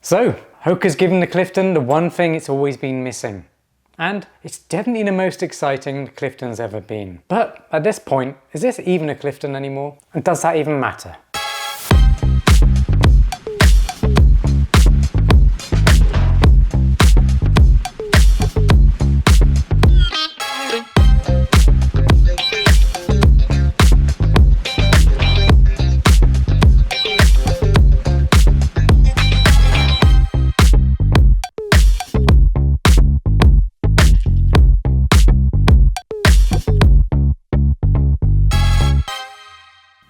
So, Hoka's given the Clifton the one thing it's always been missing. And it's definitely the most exciting the Clifton's ever been. But at this point, is this even a Clifton anymore? And does that even matter?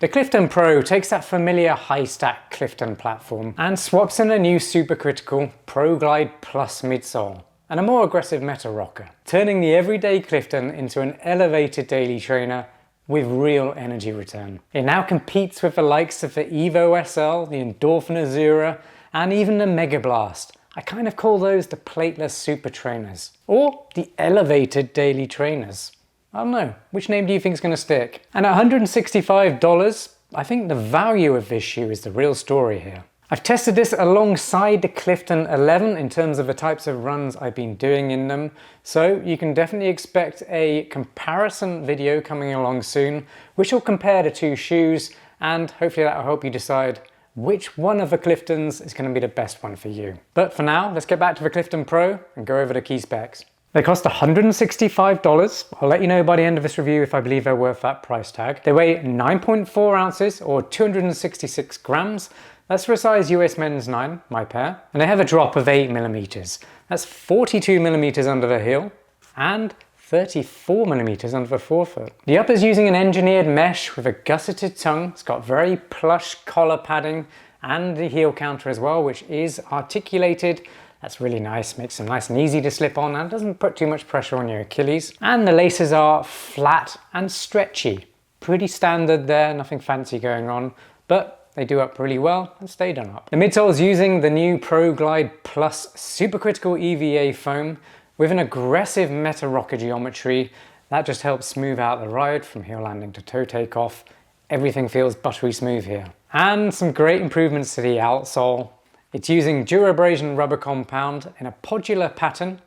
The Clifton Pro takes that familiar high-stack Clifton platform and swaps in a new supercritical ProGlide Plus midsole and a more aggressive MetaRocker, turning the everyday Clifton into an elevated daily trainer with real energy return. It now competes with the likes of the EVA SL, the Endorphin Azura, and even the Mega Blast. I kind of call those the plateless super trainers, or the elevated daily trainers. I don't know, which name do you think is going to stick? And at $165, I think the value of this shoe is the real story here. I've tested this alongside the Clifton 11 in terms of the types of runs I've been doing in them, so you can definitely expect a comparison video coming along soon, which will compare the two shoes, and hopefully that will help you decide which one of the Cliftons is going to be the best one for you. But for now, let's get back to the Clifton Pro and go over the key specs. They cost $165. I'll let you know by the end of this review if I believe they're worth that price tag. They weigh 9.4 ounces or 266 grams. That's for a size US men's 9, my pair. And they have a drop of 8 millimeters. That's 42 millimeters under the heel and 34 millimeters under the forefoot. The upper's using an engineered mesh with a gusseted tongue. It's got very plush collar padding and the heel counter as well, which is articulated. That's really nice, makes them nice and easy to slip on and doesn't put too much pressure on your Achilles. And the laces are flat and stretchy. Pretty standard there, nothing fancy going on, but they do up really well and stay done up. The midsole is using the new ProGlide Plus supercritical EVA foam with an aggressive MetaRocker geometry. That just helps smooth out the ride from heel landing to toe takeoff. Everything feels buttery smooth here. And some great improvements to the outsole. It's using durabrasion rubber compound in a podular pattern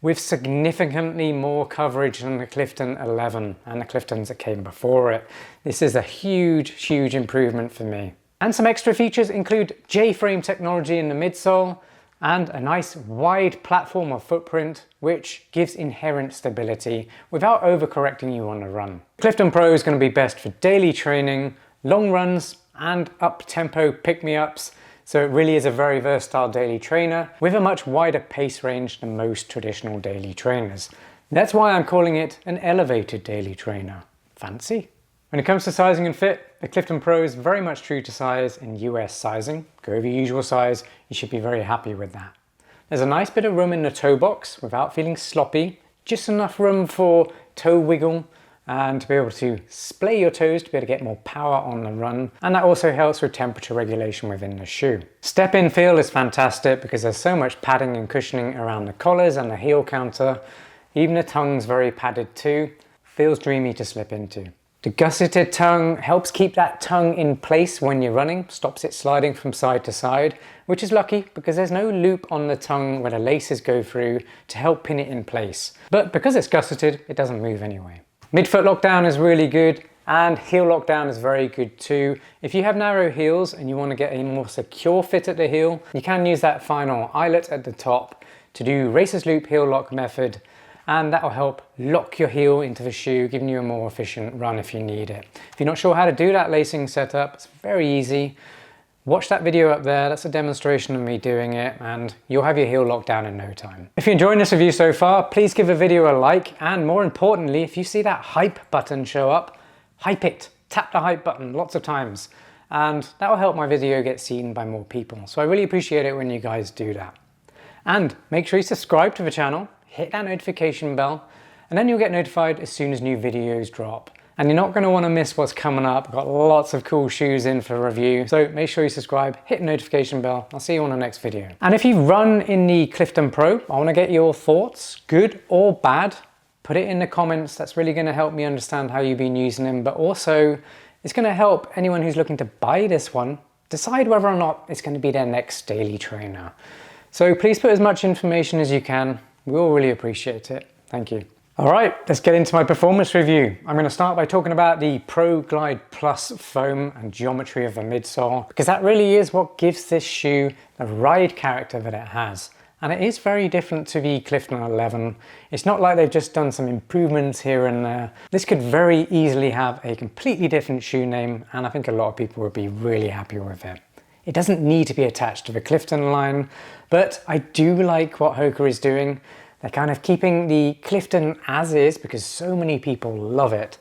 with significantly more coverage than the Clifton 11 and the Cliftons that came before it. This is a huge improvement for me. And some extra features include J-frame technology in the midsole and a nice wide platform or footprint which gives inherent stability without overcorrecting you on the run. Clifton Pro is going to be best for daily training, long runs and up-tempo pick-me-ups. So it really is a very versatile daily trainer with a much wider pace range than most traditional daily trainers. That's why I'm calling it an elevated daily trainer. Fancy? When it comes to sizing and fit, the Clifton Pro is very much true to size in US sizing. Go over your usual size, you should be very happy with that. There's a nice bit of room in the toe box without feeling sloppy, just enough room for toe wiggle and to be able to splay your toes to be able to get more power on the run, and that also helps with temperature regulation within the shoe. Step-in feel is fantastic because there's so much padding and cushioning around the collars and the heel counter. Even the tongue's very padded too. Feels dreamy to slip into. The gusseted tongue helps keep that tongue in place when you're running, stops it sliding from side to side, which is lucky because there's no loop on the tongue where the laces go through to help pin it in place. But because it's gusseted, it doesn't move anyway. Midfoot lockdown is really good and heel lockdown is very good too. If you have narrow heels and you want to get a more secure fit at the heel, you can use that final eyelet at the top to do racer's loop heel lock method, and that will help lock your heel into the shoe, giving you a more efficient run if you need it. If you're not sure how to do that lacing setup, it's very easy. Watch that video up there, that's a demonstration of me doing it, and you'll have your heel locked down in no time. If you're enjoying this review so far, please give the video a like, and more importantly, if you see that hype button show up, hype it. Tap the hype button lots of times, and that will help my video get seen by more people. So I really appreciate it when you guys do that. And make sure you subscribe to the channel, hit that notification bell, and then you'll get notified as soon as new videos drop. And you're not going to want to miss what's coming up. I've got lots of cool shoes in for review. So make sure you subscribe, hit the notification bell. I'll see you on the next video. And if you run in the Clifton Pro, I want to get your thoughts, good or bad. Put it in the comments. That's really going to help me understand how you've been using them. But also, it's going to help anyone who's looking to buy this one decide whether or not it's going to be their next daily trainer. So please put as much information as you can. We'll really appreciate it. Thank you. All right, let's get into my performance review. I'm going to start by talking about the ProGlide Plus foam and geometry of the midsole, because that really is what gives this shoe the ride character that it has. And it is very different to the Clifton 11. It's not like they've just done some improvements here and there. This could very easily have a completely different shoe name, and I think a lot of people would be really happy with it. It doesn't need to be attached to the Clifton line, but I do like what Hoka is doing. They're kind of keeping the Clifton as is because so many people love it,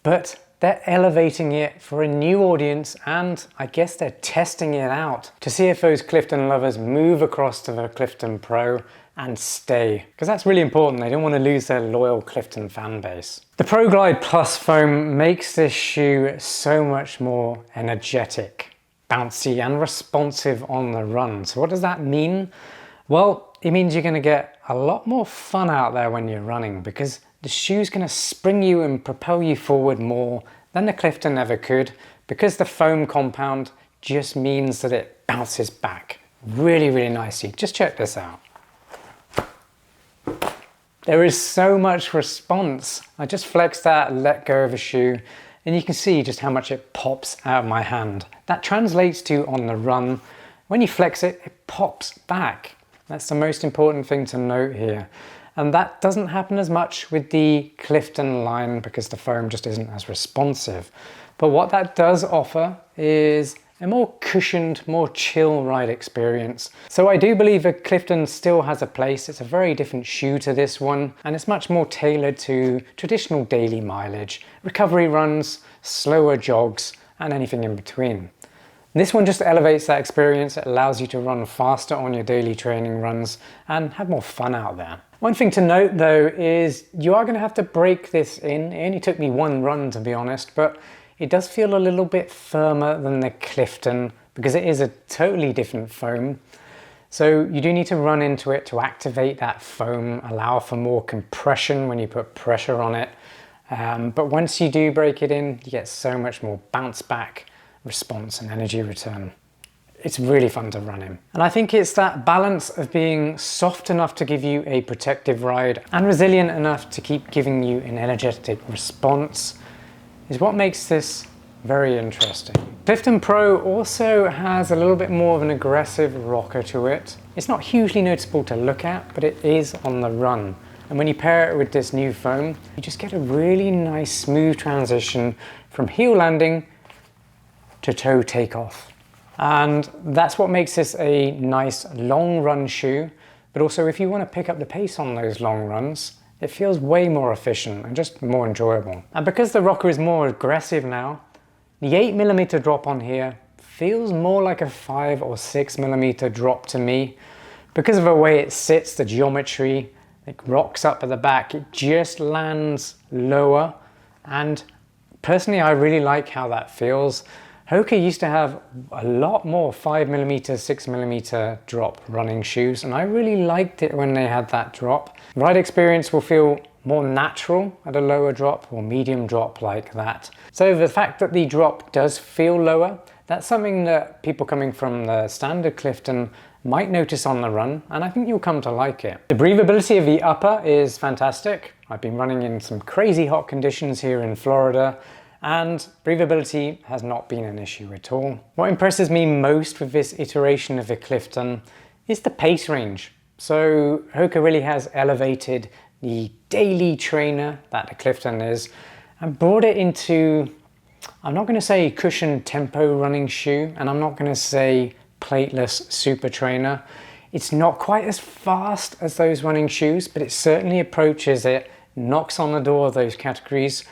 but they're elevating it for a new audience, and I guess they're testing it out to see if those Clifton lovers move across to the Clifton Pro and stay, because that's really important. They don't want to lose their loyal Clifton fan base. The ProGlide Plus foam makes this shoe so much more energetic, bouncy and responsive on the run. So what does that mean? Well, it means you're going to get a lot more fun out there when you're running, because the shoe's going to spring you and propel you forward more than the Clifton ever could, because the foam compound just means that it bounces back really, really nicely. Just check this out. There is so much response. I just flex that, let go of the shoe, and you can see just how much it pops out of my hand. That translates to on the run. When you flex it, it pops back. That's the most important thing to note here. And that doesn't happen as much with the Clifton line because the foam just isn't as responsive. But what that does offer is a more cushioned, more chill ride experience. So I do believe that Clifton still has a place. It's a very different shoe to this one, and it's much more tailored to traditional daily mileage, recovery runs, slower jogs, and anything in between. This one just elevates that experience. It allows you to run faster on your daily training runs and have more fun out there. One thing to note though is you are going to have to break this in. It only took me one run to be honest, but it does feel a little bit firmer than the Clifton because it is a totally different foam. So you do need to run into it to activate that foam, allow for more compression when you put pressure on it. But once you do break it in, you get so much more bounce back response and energy return. It's really fun to run in. And I think it's that balance of being soft enough to give you a protective ride and resilient enough to keep giving you an energetic response is what makes this very interesting. Clifton Pro also has a little bit more of an aggressive rocker to it. It's not hugely noticeable to look at, but it is on the run. And when you pair it with this new foam, you just get a really nice smooth transition from heel landing to toe takeoff. And that's what makes this a nice long run shoe. But also if you want to pick up the pace on those long runs, it feels way more efficient and just more enjoyable. And because the rocker is more aggressive now, the 8mm drop on here feels more like a 5 or 6mm drop to me. Because of the way it sits, the geometry, it rocks up at the back, it just lands lower. And personally, I really like how that feels. Hoka used to have a lot more 5mm, 6mm drop running shoes, and I really liked it when they had that drop. Ride experience will feel more natural at a lower drop or medium drop like that. So the fact that the drop does feel lower, that's something that people coming from the standard Clifton might notice on the run, and I think you'll come to like it. The breathability of the upper is fantastic. I've been running in some crazy hot conditions here in Florida, and breathability has not been an issue at all. What impresses me most with this iteration of the Clifton is the pace range. So Hoka really has elevated the daily trainer that the Clifton is and brought it into, I'm not going to say cushioned tempo running shoe, and I'm not going to say plateless super trainer. It's not quite as fast as those running shoes, but it certainly approaches it, knocks on the door of those categories,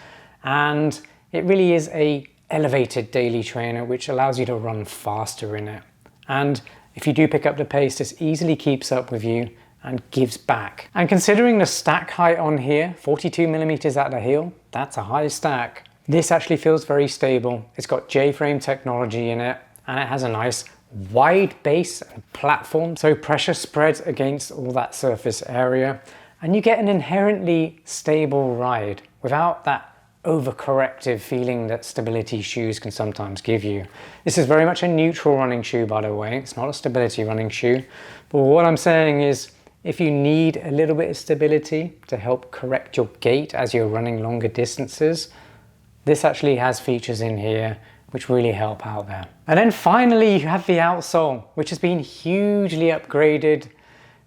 and it really is a elevated daily trainer which allows you to run faster in it. And if you do pick up the pace, this easily keeps up with you and gives back. And considering the stack height on here, 42mm at the heel, that's a high stack. This actually feels very stable. It's got J-frame technology in it, and it has a nice wide base and platform, so pressure spreads against all that surface area, and you get an inherently stable ride without that overcorrective feeling that stability shoes can sometimes give you. This is very much a neutral running shoe, by the way. It's not a stability running shoe. But what I'm saying is, if you need a little bit of stability to help correct your gait as you're running longer distances, this actually has features in here which really help out there. And then finally you have the outsole, which has been hugely upgraded.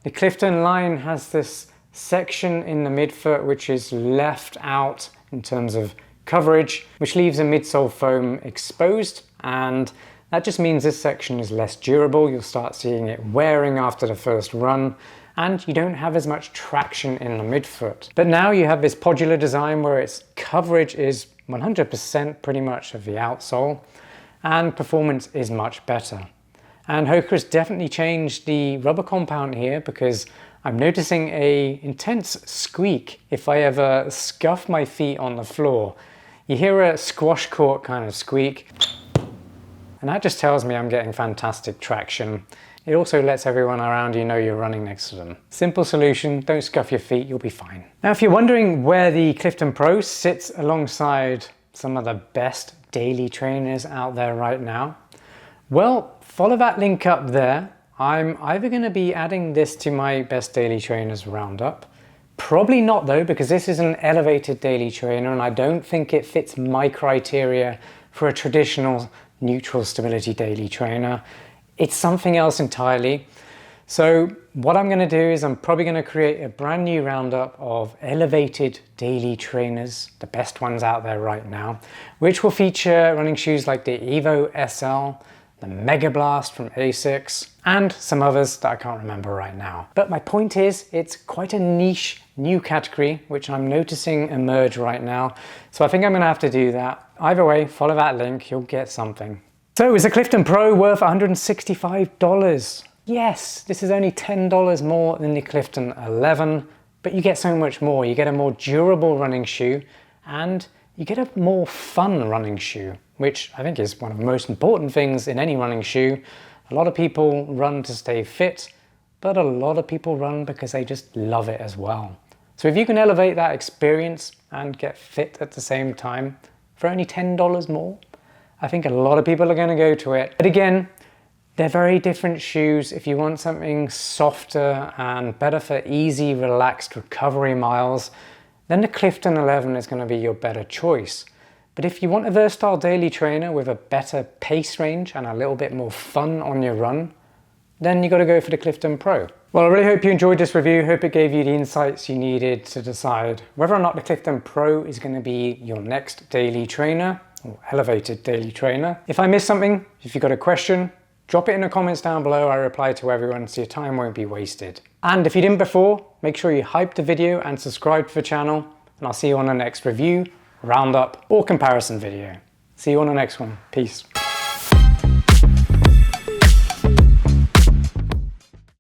The Clifton line has this section in the midfoot which is left out in terms of coverage, which leaves a midsole foam exposed, and that just means this section is less durable. You'll start seeing it wearing after the first run, and you don't have as much traction in the midfoot. But now you have this podular design where its coverage is 100% pretty much of the outsole, and performance is much better. And Hoka has definitely changed the rubber compound here, because I'm noticing a intense squeak if I ever scuff my feet on the floor. You hear a squash court kind of squeak, and that just tells me I'm getting fantastic traction. It also lets everyone around you know you're running next to them. Simple solution, don't scuff your feet, you'll be fine. Now, if you're wondering where the Clifton Pro sits alongside some of the best daily trainers out there right now, well, follow that link up there. I'm either going to be adding this to my best daily trainers roundup. Probably not though, because this is an elevated daily trainer and I don't think it fits my criteria for a traditional neutral stability daily trainer. It's something else entirely. So what I'm going to do is I'm probably going to create a brand new roundup of elevated daily trainers, the best ones out there right now, which will feature running shoes like the Evo SL, the Mega Blast from Asics, and some others that I can't remember right now. But my point is, it's quite a niche new category, which I'm noticing emerge right now. So I think I'm going to have to do that. Either way, follow that link, you'll get something. So is the Clifton Pro worth $165? Yes, this is only $10 more than the Clifton 11, but you get so much more. You get a more durable running shoe and you get a more fun running shoe, which I think is one of the most important things in any running shoe. A lot of people run to stay fit, but a lot of people run because they just love it as well. So if you can elevate that experience and get fit at the same time for only $10 more, I think a lot of people are going to go to it. But again, they're very different shoes. If you want something softer and better for easy, relaxed recovery miles, then the Clifton 11 is going to be your better choice. But if you want a versatile daily trainer with a better pace range and a little bit more fun on your run, then you got to go for the Clifton Pro. Well, I really hope you enjoyed this review. Hope it gave you the insights you needed to decide whether or not the Clifton Pro is going to be your next daily trainer or elevated daily trainer. If I missed something, if you've got a question, drop it in the comments down below. I reply to everyone so your time won't be wasted. And if you didn't before, make sure you hype the video and subscribe to the channel, and I'll see you on the next review, roundup, or comparison video. See you on the next one. Peace.